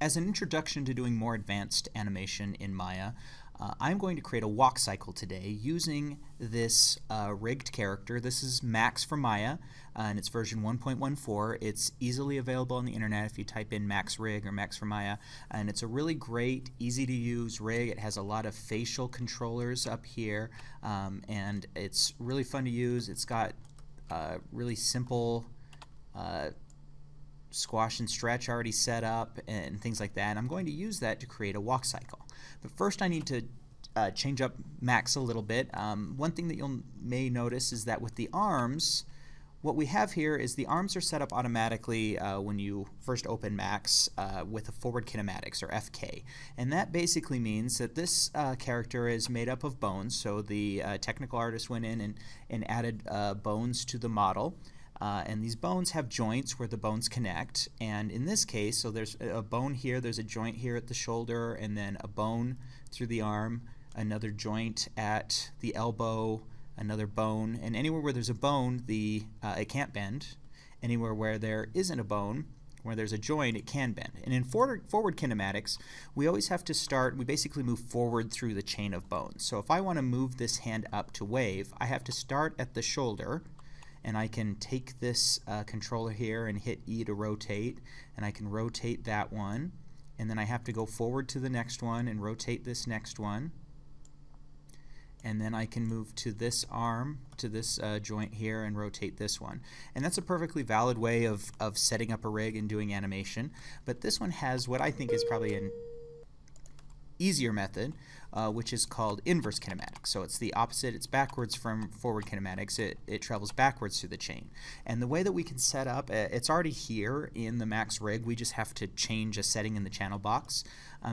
As an introduction to doing more advanced animation in Maya, I'm going to create a walk cycle today using this rigged character. This is Max for Maya, and it's version 1.14. It's easily available on the internet if you type in Max Rig or Max for Maya, and it's a really great, easy to use rig. It has a lot of facial controllers up here, and it's really fun to use. It's got really simple squash and stretch already set up and things like that. I'm going to use that to create a walk cycle. But first I need to change up Max a little bit. One thing that you may notice is that with the arms, what we have here is the arms are set up automatically when you first open Max with a forward kinematics, or FK. And that basically means that this character is made up of bones. So the technical artist went in and added bones to the model. And these bones have joints where the bones connect, and in this case, so there's a bone here, there's a joint here at the shoulder, and then a bone through the arm, another joint at the elbow, another bone, and anywhere where there's a bone, it can't bend. Anywhere where there isn't a bone, where there's a joint, it can bend. And in forward kinematics, we always have to start, we basically move forward through the chain of bones. So if I want to move this hand up to wave, I have to start at the shoulder, and I can take this controller here and hit E to rotate, and I can rotate that one, and then I have to go forward to the next one and rotate this next one, and then I can move to this arm, to this joint here, and rotate this one. And that's a perfectly valid way of setting up a rig and doing animation, but this one has what I think is probably an easier method, which is called inverse kinematics. So it's the opposite, it's backwards from forward kinematics. It travels backwards through the chain. And the way that we can set up, it's already here in the Max rig, we just have to change a setting in the channel box.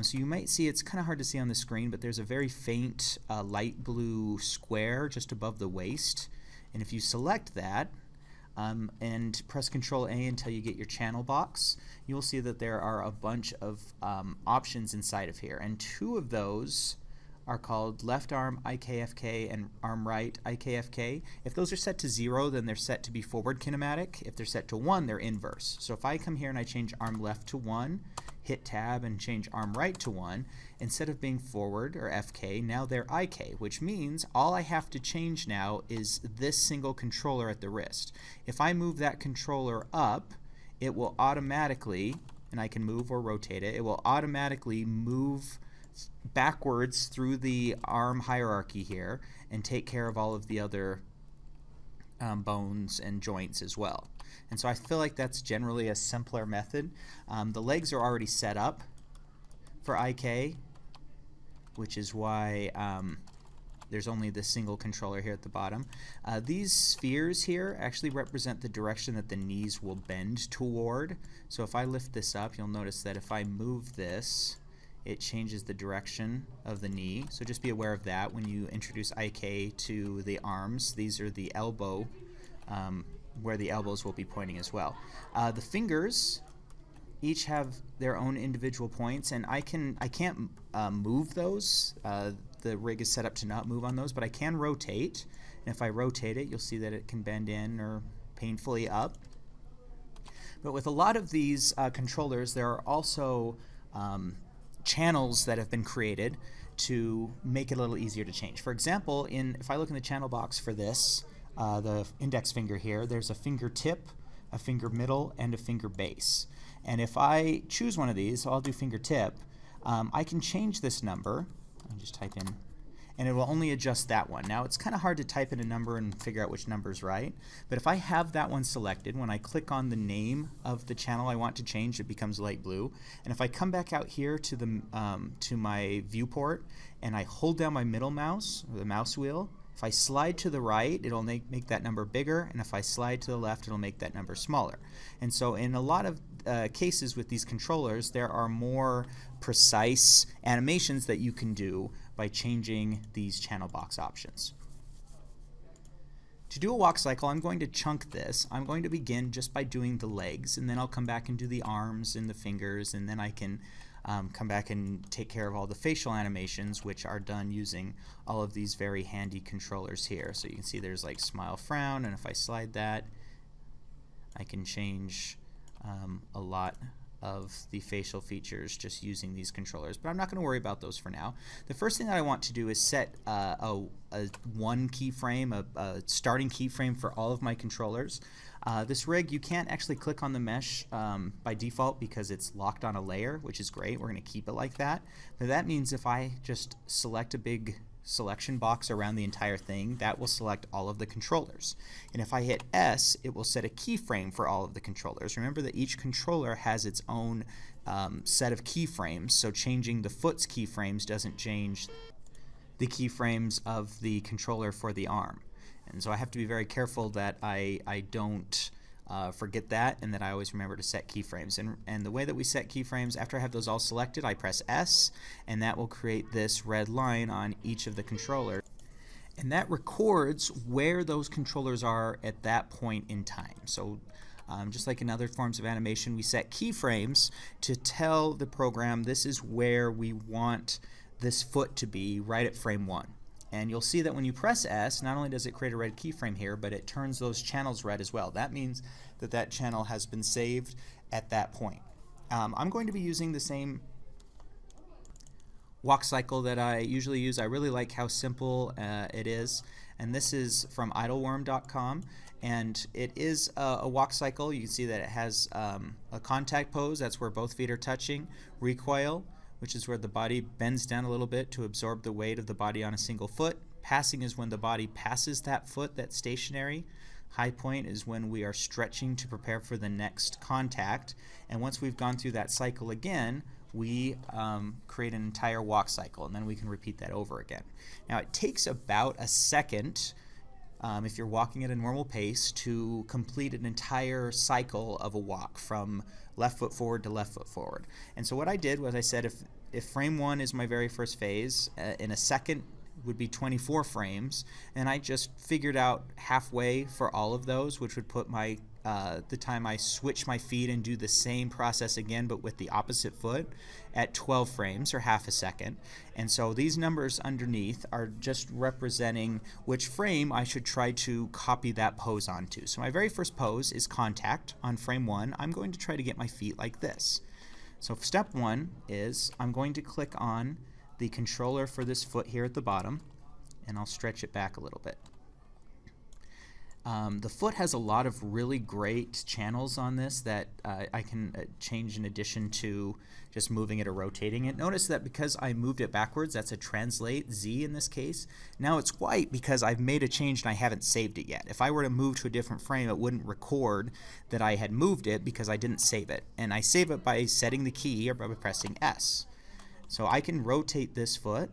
So you might see, it's kind of hard to see on the screen, but there's a very faint light blue square just above the waist. And if you select that, and press Control A until you get your channel box, you will see that there are a bunch of options inside of here, and two of those are called left arm IKFK and arm right IKFK. If those are set to 0, then they're set to be forward kinematic. If they're set to 1, they're inverse. So if I come here and I change arm left to 1, hit tab and change arm right to 1, instead of being forward or FK, now they're IK, which means all I have to change now is this single controller at the wrist. If I move that controller up, it will automatically, and I can move or rotate it, it will automatically move backwards through the arm hierarchy here and take care of all of the other bones and joints as well. And so I feel like that's generally a simpler method. The legs are already set up for IK, which is why there's only this single controller here at the bottom. These spheres here actually represent the direction that the knees will bend toward. So if I lift this up, you'll notice that if I move this, it changes the direction of the knee. So just be aware of that when you introduce IK to the arms. These are the elbow, where the elbows will be pointing as well. The fingers each have their own individual points, and I can't move those. The rig is set up to not move on those, but I can rotate. And if I rotate it, you'll see that it can bend in or painfully up. But with a lot of these controllers, there are also channels that have been created to make it a little easier to change. For example, if I look in the channel box for this, the index finger here, there's a finger tip, a finger middle, and a finger base. And if I choose one of these, so I'll do finger tip, I can change this number. I'll just type in, and it will only adjust that one. Now it's kind of hard to type in a number and figure out which number is right, but if I have that one selected, when I click on the name of the channel I want to change, it becomes light blue. And if I come back out here to the to my viewport and I hold down my middle mouse, or the mouse wheel, if I slide to the right, it'll make that number bigger, and if I slide to the left, it'll make that number smaller. And so in a lot of cases with these controllers, there are more precise animations that you can do by changing these channel box options. To do a walk cycle, I'm going to chunk this. I'm going to begin just by doing the legs, and then I'll come back and do the arms and the fingers, and then I can come back and take care of all the facial animations, which are done using all of these very handy controllers here. So you can see there's like smile, frown, and if I slide that, I can change a lot of the facial features just using these controllers, but I'm not going to worry about those for now. The first thing that I want to do is set one keyframe, a starting keyframe for all of my controllers. This rig, you can't actually click on the mesh by default because it's locked on a layer, which is great. We're going to keep it like that. But that means if I just select a big selection box around the entire thing, that will select all of the controllers. And if I hit S, it will set a keyframe for all of the controllers. Remember that each controller has its own set of keyframes, so changing the foot's keyframes doesn't change the keyframes of the controller for the arm. And so I have to be very careful that I don't forget that, and that I always remember to set keyframes. And the way that we set keyframes, after I have those all selected, I press S, and that will create this red line on each of the controllers. And that records where those controllers are at that point in time. So just like in other forms of animation, we set keyframes to tell the program this is where we want this foot to be right at frame 1. And you'll see that when you press S, not only does it create a red keyframe here, but it turns those channels red as well. That means that that channel has been saved at that point. I'm going to be using the same walk cycle that I usually use. I really like how simple it is. And this is from idleworm.com. And it is a walk cycle. You can see that it has a contact pose, that's where both feet are touching, recoil, which is where the body bends down a little bit to absorb the weight of the body on a single foot. Passing is when the body passes that foot that's stationary. High point is when we are stretching to prepare for the next contact. And once we've gone through that cycle again, we create an entire walk cycle, and then we can repeat that over again. Now it takes about a second, if you're walking at a normal pace, to complete an entire cycle of a walk from left foot forward to left foot forward. And so what I did was I said if frame 1 is my very first phase, in a second would be 24 frames, and I just figured out halfway for all of those, which would put my the time I switch my feet and do the same process again but with the opposite foot at 12 frames, or half a second. And so these numbers underneath are just representing which frame I should try to copy that pose onto. So my very first pose is contact on frame 1. I'm going to try to get my feet like this. So step 1 is I'm going to click on the controller for this foot here at the bottom, and I'll stretch it back a little bit. The foot has a lot of really great channels on this that I can change in addition to just moving it or rotating it. Notice that because I moved it backwards, that's a translate Z in this case. Now it's white because I've made a change and I haven't saved it yet. If I were to move to a different frame, it wouldn't record that I had moved it because I didn't save it. And I save it by setting the key or by pressing S. So I can rotate this foot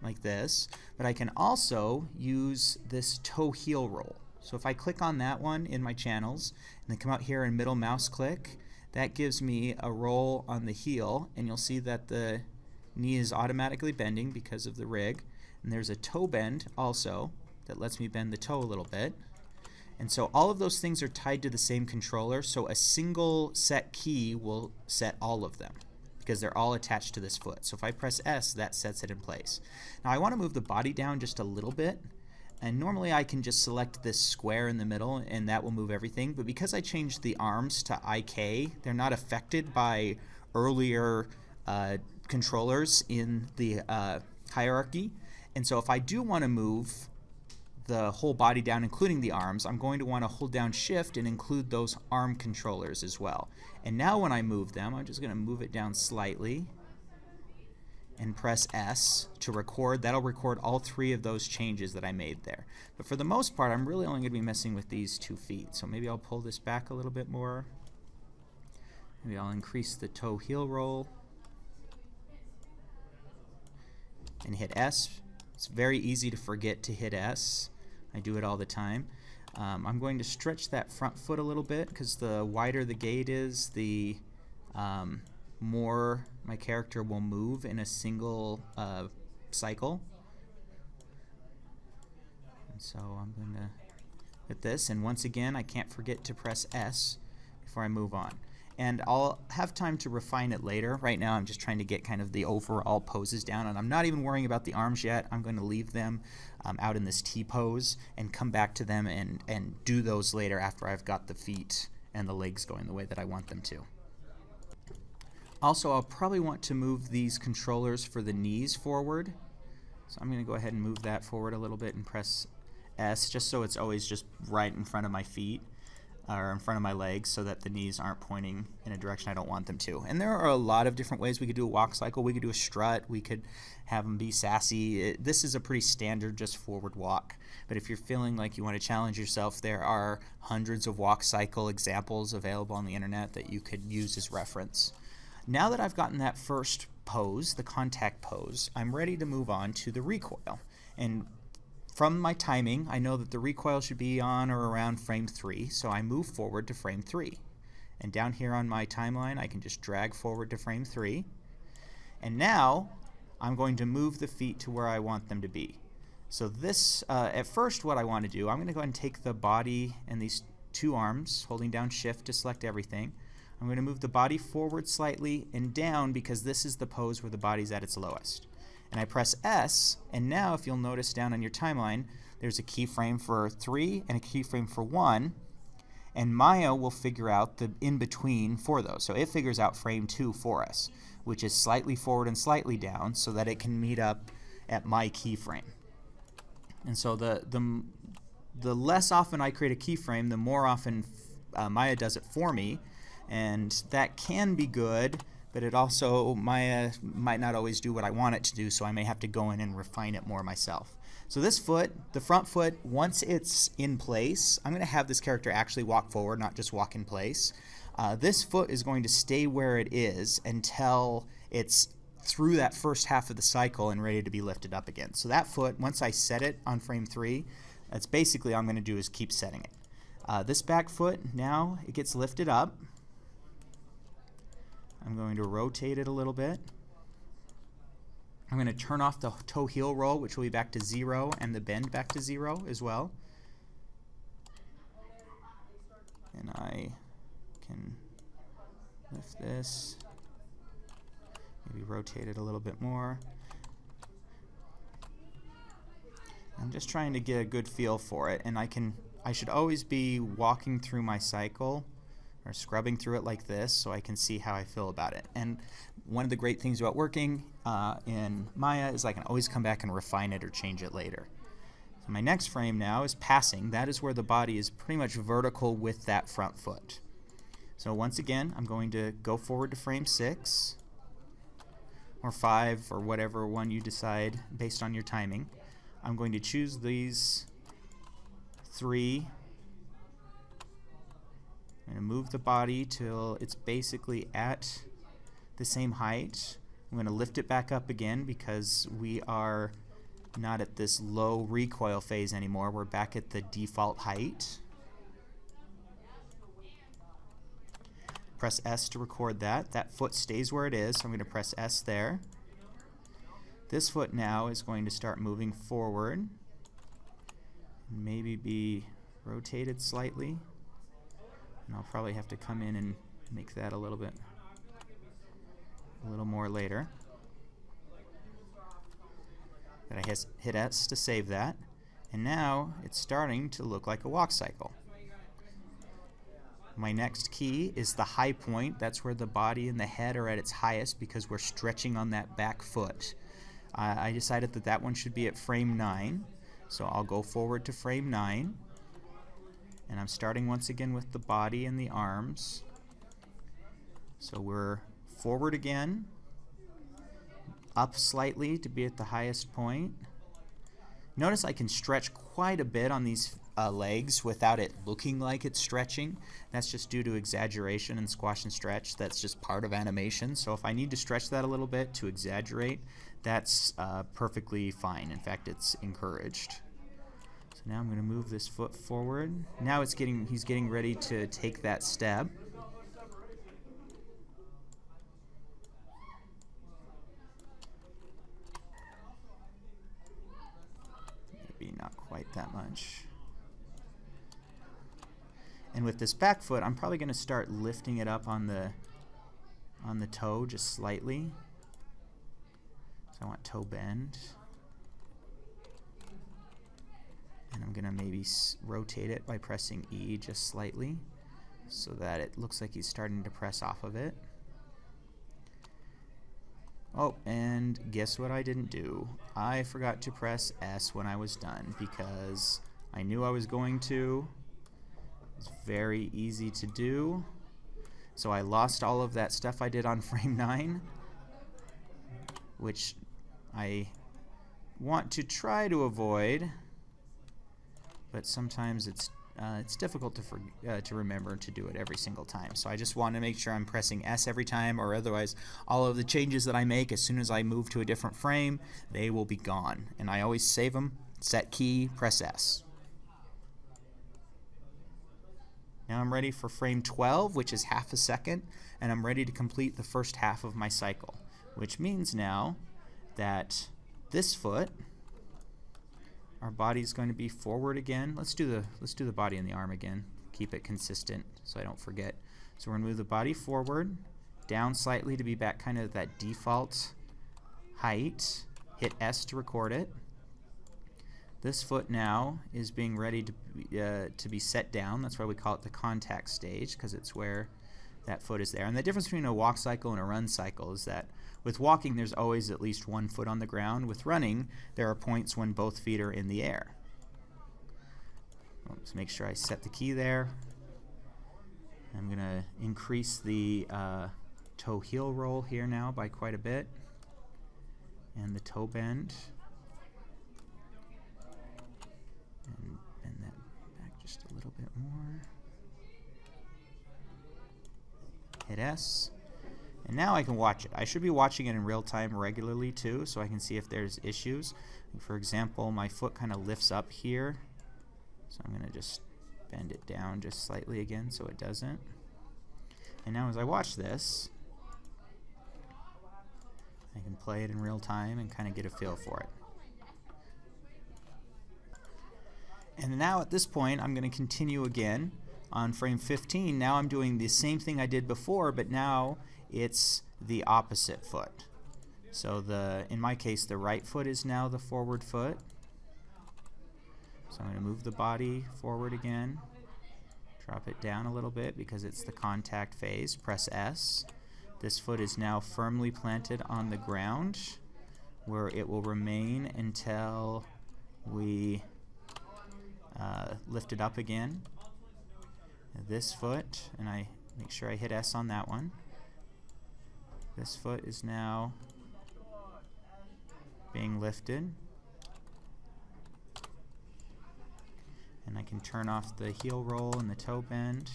like this, but I can also use this toe heel roll. So if I click on that one in my channels and then come out here and middle mouse click, that gives me a roll on the heel, and you'll see that the knee is automatically bending because of the rig. And there's a toe bend also that lets me bend the toe a little bit. And so all of those things are tied to the same controller, so a single set key will set all of them because they're all attached to this foot. So if I press S, that sets it in place. Now I want to move the body down just a little bit. And normally I can just select this square in the middle and that will move everything, but because I changed the arms to IK, they're not affected by earlier controllers in the hierarchy. And so if I do want to move the whole body down, including the arms, I'm going to want to hold down Shift and include those arm controllers as well. And now when I move them, I'm just going to move it down slightly and press S to record. That'll record all 3 of those changes that I made there. But for the most part, I'm really only going to be messing with these 2 feet. So maybe I'll pull this back a little bit more. Maybe I'll increase the toe heel roll and hit S. It's very easy to forget to hit S. I do it all the time. I'm going to stretch that front foot a little bit because the wider the gait is, the more my character will move in a single cycle. And so I'm going to hit this, and once again I can't forget to press S before I move on. And I'll have time to refine it later. Right now I'm just trying to get kind of the overall poses down, and I'm not even worrying about the arms yet. I'm going to leave them out in this T pose and come back to them and do those later after I've got the feet and the legs going the way that I want them to. Also, I'll probably want to move these controllers for the knees forward. So I'm going to go ahead and move that forward a little bit and press S, just so it's always just right in front of my feet, or in front of my legs, so that the knees aren't pointing in a direction I don't want them to. And there are a lot of different ways we could do a walk cycle. We could do a strut. We could have them be sassy. This is a pretty standard just forward walk. But if you're feeling like you want to challenge yourself, there are hundreds of walk cycle examples available on the internet that you could use as reference. Now that I've gotten that first pose, the contact pose, I'm ready to move on to the recoil. And from my timing, I know that the recoil should be on or around frame 3, so I move forward to frame 3. And down here on my timeline, I can just drag forward to frame 3. And now, I'm going to move the feet to where I want them to be. So this, at first what I want to do, I'm going to go ahead and take the body and these two arms, holding down Shift to select everything. I'm going to move the body forward slightly and down because this is the pose where the body's at its lowest. And I press S, and now if you'll notice down on your timeline, there's a keyframe for 3 and a keyframe for 1, and Maya will figure out the in-between for those. So it figures out frame 2 for us, which is slightly forward and slightly down so that it can meet up at my keyframe. And so the less often I create a keyframe, the more often Maya does it for me. And that can be good, but it also, Maya might not always do what I want it to do, so I may have to go in and refine it more myself. So this foot, the front foot, once it's in place, I'm going to have this character actually walk forward, not just walk in place. This foot is going to stay where it is until it's through that first half of the cycle and ready to be lifted up again. So that foot, once I set it on frame 3, that's basically all I'm going to do is keep setting it. This back foot, now it gets lifted up. I'm going to rotate it a little bit. I'm going to turn off the toe heel roll, which will be back to 0, and the bend back to 0 as well. And I can lift this, maybe rotate it a little bit more. I'm just trying to get a good feel for it, and I should always be walking through my cycle or scrubbing through it like this so I can see how I feel about it. And one of the great things about working in Maya is I can always come back and refine it or change it later. So my next frame now is passing. That is where the body is pretty much vertical with that front foot. So once again, I'm going to go forward to frame 6 or 5 or whatever one you decide based on your timing. I'm going to choose these 3. I'm going to move the body till it's basically at the same height. I'm going to lift it back up again because we are not at this low recoil phase anymore. We're back at the default height. Press S to record that. That foot stays where it is, so I'm going to press S there. This foot now is going to start moving forward. Maybe be rotated slightly. And I'll probably have to come in and make that a little more later. But I hit S to save that. And now it's starting to look like a walk cycle. My next key is the high point. That's where the body and the head are at its highest because we're stretching on that back foot. I decided that that one should be at frame 9. So I'll go forward to frame 9. And I'm starting once again with the body and the arms. So we're forward again, up slightly to be at the highest point. Notice I can stretch quite a bit on these legs without it looking like it's stretching. That's just due to exaggeration and squash and stretch. That's just part of animation. So if I need to stretch that a little bit to exaggerate, that's perfectly fine. In fact, it's encouraged. So now I'm going to move this foot forward. Now he's getting ready to take that step. Maybe not quite that much. And with this back foot, I'm probably going to start lifting it up on the toe just slightly. So I want toe bend. And I'm going to maybe rotate it by pressing E just slightly so that it looks like he's starting to press off of it. Oh, and guess what I didn't do? I forgot to press S when I was done because I knew I was going to. It's very easy to do. So I lost all of that stuff I did on frame 9, which I want to try to avoid, but sometimes it's difficult to remember to do it every single time. So I just want to make sure I'm pressing S every time, or otherwise all of the changes that I make, as soon as I move to a different frame, they will be gone. And I always save them, set key, press S. Now I'm ready for frame 12, which is half a second, and I'm ready to complete the first half of my cycle, which means now that this foot, our body's going to be forward again. Let's do the body and the arm again. Keep it consistent so I don't forget. So we're going to move the body forward, down slightly to be back kind of that default height. Hit S to record it. This foot now is being ready to be set down. That's why we call it the contact stage, because it's where that foot is there. And the difference between a walk cycle and a run cycle is that with walking, there's always at least one foot on the ground. With running, there are points when both feet are in the air. Let's make sure I set the key there. I'm going to increase the toe heel roll here now by quite a bit, and the toe bend. And bend that back just a little bit more. Hit S. And now I can watch it. I should be watching it in real time regularly too, so I can see if there's issues. For example, my foot kind of lifts up here, so I'm going to just bend it down just slightly again so it doesn't. And now as I watch this, I can play it in real time and kind of get a feel for it. And now at this point, I'm going to continue again on frame 15. Now I'm doing the same thing I did before, but now it's the opposite foot. So in my case, the right foot is now the forward foot. So I'm going to move the body forward again, drop it down a little bit because it's the contact phase, press S. This foot is now firmly planted on the ground, where it will remain until we lift it up again. This foot, and I make sure I hit S on that one. This foot is now being lifted. And I can turn off the heel roll and the toe bend,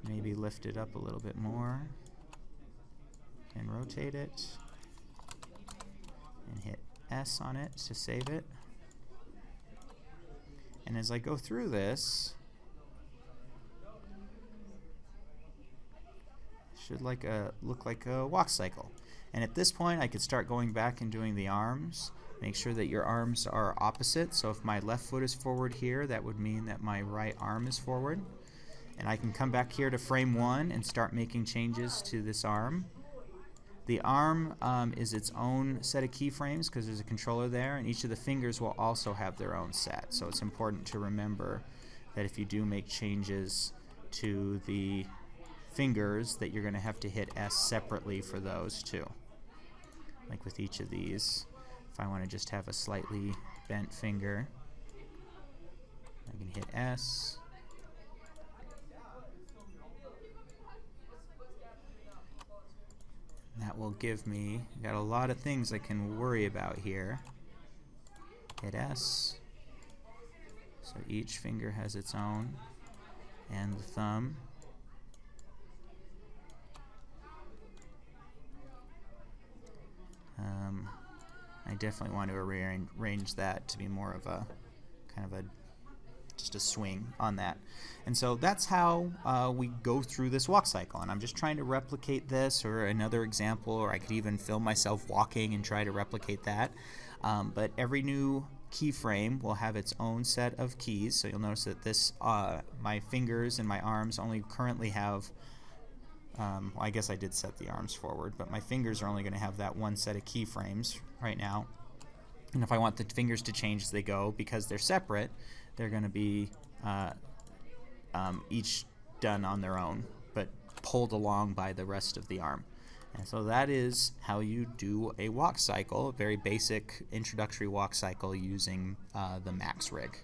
maybe lift it up a little bit more, and rotate it, and hit S on it to save it. And as I go through this, it should look like a walk cycle. And at this point, I could start going back and doing the arms. Make sure that your arms are opposite. So if my left foot is forward here, that would mean that my right arm is forward. And I can come back here to frame 1 and start making changes to this arm. The arm is its own set of keyframes because there's a controller there, and each of the fingers will also have their own set. So it's important to remember that if you do make changes to the fingers, that you're going to have to hit S separately for those too. Like with each of these, if I want to just have a slightly bent finger, I can hit S. That will give me, got a lot of things I can worry about here. Hit S. So each finger has its own, and the thumb. I definitely want to arrange that to be more of a kind of just a swing on that. And so that's how we go through this walk cycle. And I'm just trying to replicate this, or another example, or I could even film myself walking and try to replicate that. But every new keyframe will have its own set of keys. So you'll notice that this, my fingers and my arms only currently have, well, I guess I did set the arms forward, but my fingers are only going to have that one set of keyframes right now. And if I want the fingers to change as they go, because they're separate, they're going to be each done on their own, but pulled along by the rest of the arm. And so that is how you do a walk cycle, a very basic introductory walk cycle using the Max rig.